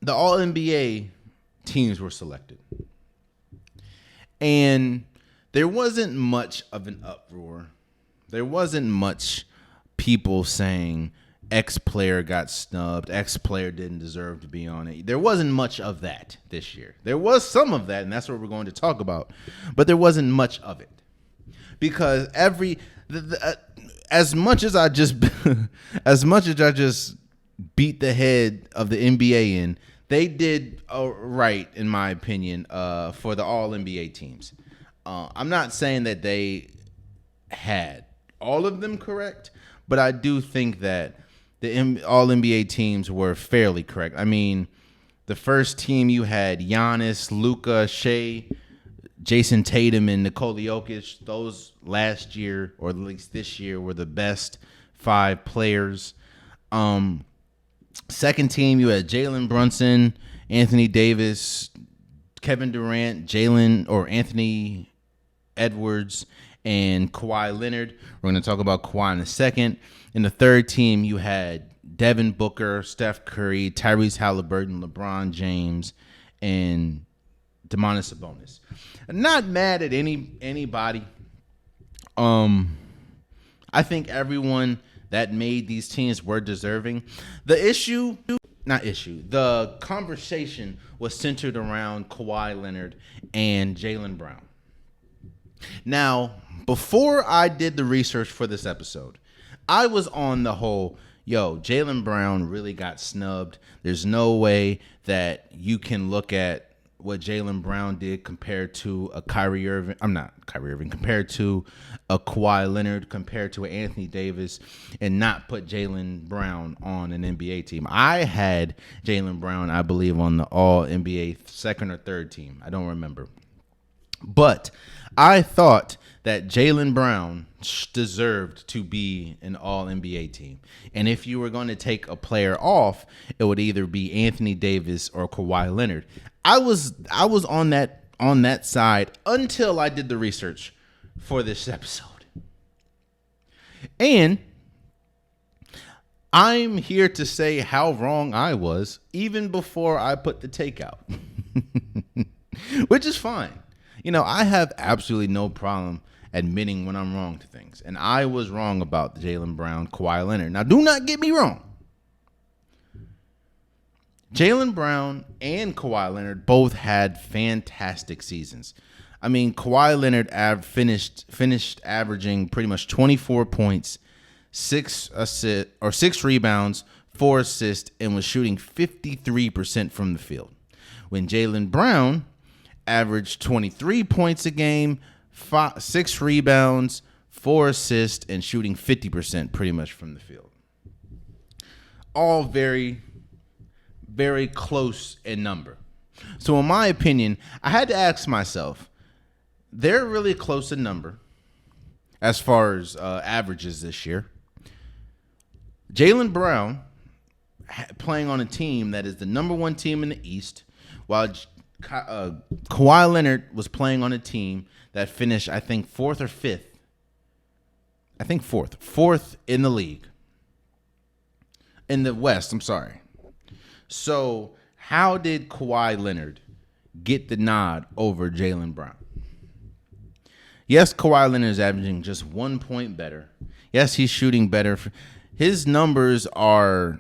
the All NBA teams were selected, and there wasn't much of an uproar. There wasn't much people saying X player got snubbed, X player didn't deserve to be on it. There wasn't much of that this year. There was some of that, and that's what we're going to talk about. But there wasn't much of it because as much as I just beat the head of the NBA in, they did right, in my opinion, for the All NBA teams. I'm not saying that they had all of them correct, but I do think that the All NBA teams were fairly correct. I mean, the first team you had Giannis, Luka, Shea, Jason Tatum, and Nikola Jokic. Those last year, or at least this year, were the best 5 players. Second team, you had Jalen Brunson, Anthony Davis, Kevin Durant, Anthony Edwards, and Kawhi Leonard. We're going to talk about Kawhi in a second. In the third team, you had Devin Booker, Steph Curry, Tyrese Halliburton, LeBron James, and Domantas Sabonis. Not mad at anybody. I think everyone that made these teams were deserving. The conversation was centered around Kawhi Leonard and Jaylen Brown. Now, before I did the research for this episode, I was on the whole, Jaylen Brown really got snubbed. There's no way that you can look at what Jaylen Brown did compared to a compared to a Kawhi Leonard, compared to an Anthony Davis, and not put Jaylen Brown on an NBA team. I had Jaylen Brown, I believe, on the All NBA second or third team. I don't remember. But I thought that Jaylen Brown deserved to be an All-NBA team. And if you were going to take a player off, it would either be Anthony Davis or Kawhi Leonard. I was on that side until I did the research for this episode. And I'm here to say how wrong I was even before I put the take out. Which is fine. I have absolutely no problem admitting when I'm wrong to things. And I was wrong about Jaylen Brown, Kawhi Leonard. Now, do not get me wrong. Jaylen Brown and Kawhi Leonard both had fantastic seasons. I mean, Kawhi Leonard finished averaging pretty much 24 points, 6 rebounds, 4 assists, and was shooting 53% from the field. When Jaylen Brown averaged 23 points a game, 6 rebounds, 4 assists, and shooting 50% pretty much from the field. All very, very close in number. So in my opinion, I had to ask myself, they're really close in number as far as averages this year. Jaylen Brown playing on a team that is the number 1 team in the East, while Kawhi Leonard was playing on a team that finished, I think, 4th or 5th. I think 4th. 4th in the league. In the West, I'm sorry. So, how did Kawhi Leonard get the nod over Jaylen Brown? Yes, Kawhi Leonard is averaging just 1 point better. Yes, he's shooting better. His numbers are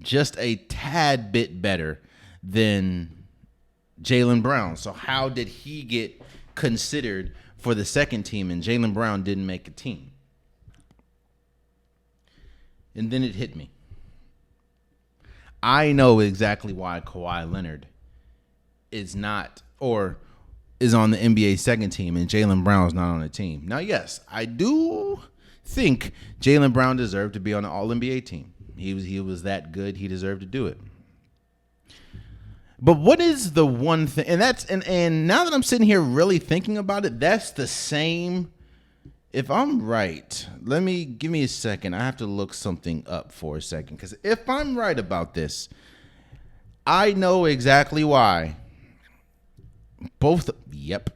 just a tad bit better than Jaylen Brown. So how did he get considered for the second team and Jaylen Brown didn't make a team? And then it hit me. I know exactly why Kawhi Leonard is not, or is on the NBA second team and Jaylen Brown is not on the team. Now, yes, I do think Jaylen Brown deserved to be on the All-NBA team. He was that good. He deserved to do it. But what is the one thing, and now that I'm sitting here really thinking about it, that's the same. If I'm right, give me a second. I have to look something up for a second, because if I'm right about this, I know exactly why. Yep.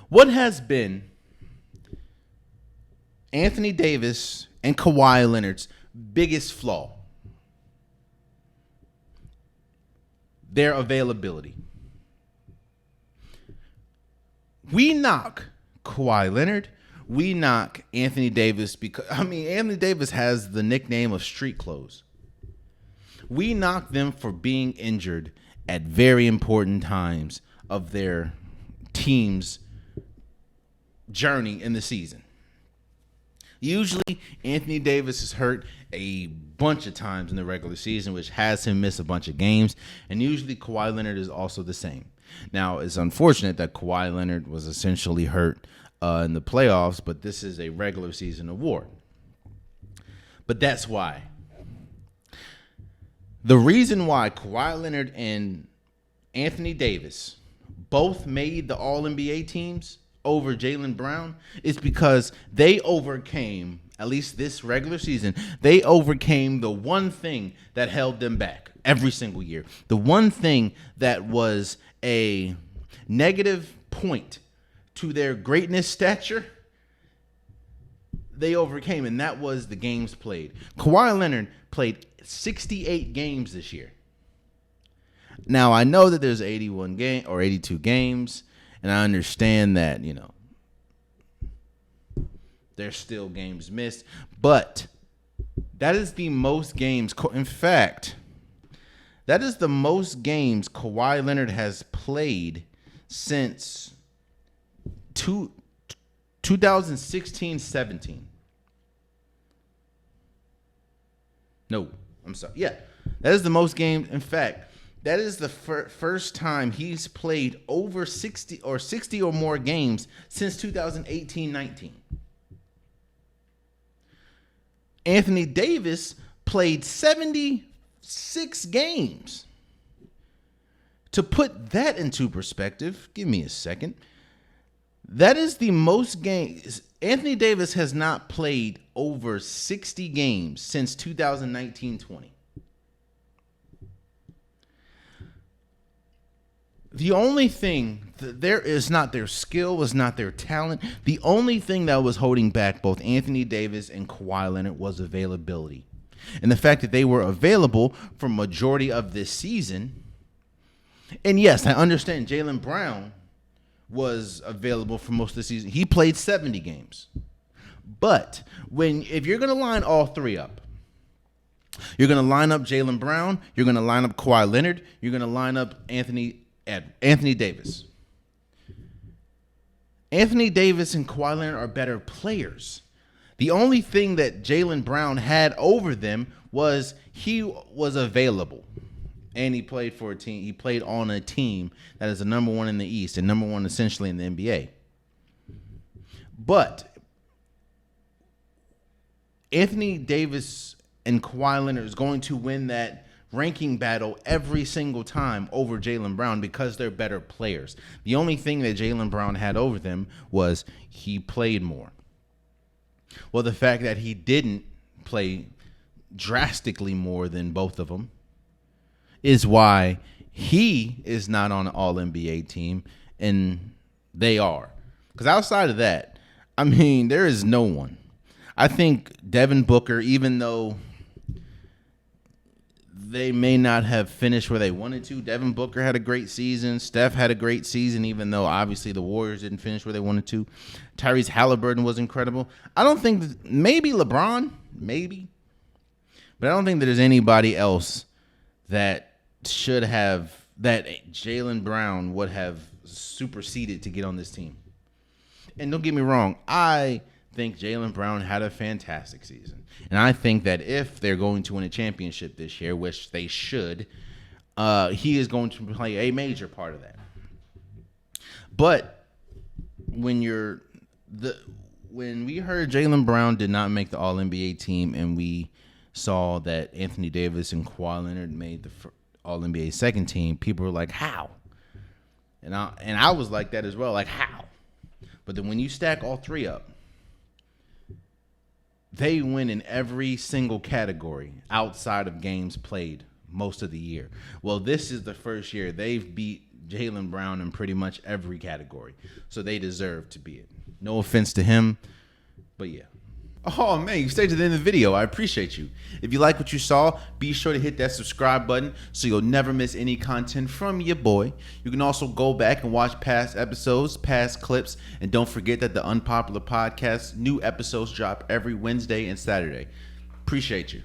What has been Anthony Davis and Kawhi Leonard's biggest flaw: their availability. We knock Kawhi Leonard. We knock Anthony Davis because, Anthony Davis has the nickname of street clothes. We knock them for being injured at very important times of their team's journey in the season. Usually, Anthony Davis is hurt a bunch of times in the regular season, which has him miss a bunch of games. And usually, Kawhi Leonard is also the same. Now, it's unfortunate that Kawhi Leonard was essentially hurt in the playoffs, but this is a regular season award. But that's why. The reason why Kawhi Leonard and Anthony Davis both made the All-NBA teams over Jaylen Brown is because they overcame, at least this regular season, they overcame the one thing that held them back every single year. The one thing that was a negative point to their greatness stature, they overcame, and that was the games played. Kawhi Leonard played 68 games this year. Now, I know that there's 82 games, and I understand that, there's still games missed, but that is the most games. In fact, that is the most games Kawhi Leonard has played since 2016-17. No, I'm sorry. Yeah, that is the most games. In fact, that is the first time he's played over 60 or more games since 2018-19. Anthony Davis played 76 games. To put that into perspective, give me a second. That is the most games. Anthony Davis has not played over 60 games since 2019-20. The only thing there is not their skill, was not their talent. The only thing that was holding back both Anthony Davis and Kawhi Leonard was availability. And the fact that they were available for majority of this season. And yes, I understand Jaylen Brown was available for most of the season. He played 70 games. But if you're going to line all three up, you're going to line up Jaylen Brown, you're going to line up Kawhi Leonard, you're going to line up Anthony Davis. Anthony Davis and Kawhi Leonard are better players. The only thing that Jaylen Brown had over them was he was available. And he played for a team. He played on a team that is the number one in the East and number one essentially in the NBA. But Anthony Davis and Kawhi Leonard is going to win that ranking battle every single time over Jaylen Brown because they're better players. The only thing that Jaylen Brown had over them was he played more. Well, the fact that he didn't play drastically more than both of them is why he is not on an All-NBA team and they are. Because outside of that, there is no one. I think Devin Booker, even though they may not have finished where they wanted to, Devin Booker had a great season. Steph had a great season, even though obviously the Warriors didn't finish where they wanted to. Tyrese Halliburton was incredible. I don't think maybe LeBron, maybe. But I don't think that there's anybody else that Jaylen Brown would have superseded to get on this team. And don't get me wrong, I think Jaylen Brown had a fantastic season. And I think that if they're going to win a championship this year, which they should, he is going to play a major part of that. But when we heard Jaylen Brown did not make the All-NBA team and we saw that Anthony Davis and Kawhi Leonard made the All-NBA second team, people were like, how? And I was like that as well, like, how? But then when you stack all three up, they win in every single category outside of games played most of the year. Well, this is the first year they've beat Jaylen Brown in pretty much every category. So they deserve to be it. No offense to him, but yeah. Oh man, you stayed to the end of the video. I appreciate you. If you like what you saw, be sure to hit that subscribe button so you'll never miss any content from your boy. You can also go back and watch past episodes, past clips, and don't forget that the Unpopular Podcast new episodes drop every Wednesday and Saturday. Appreciate you.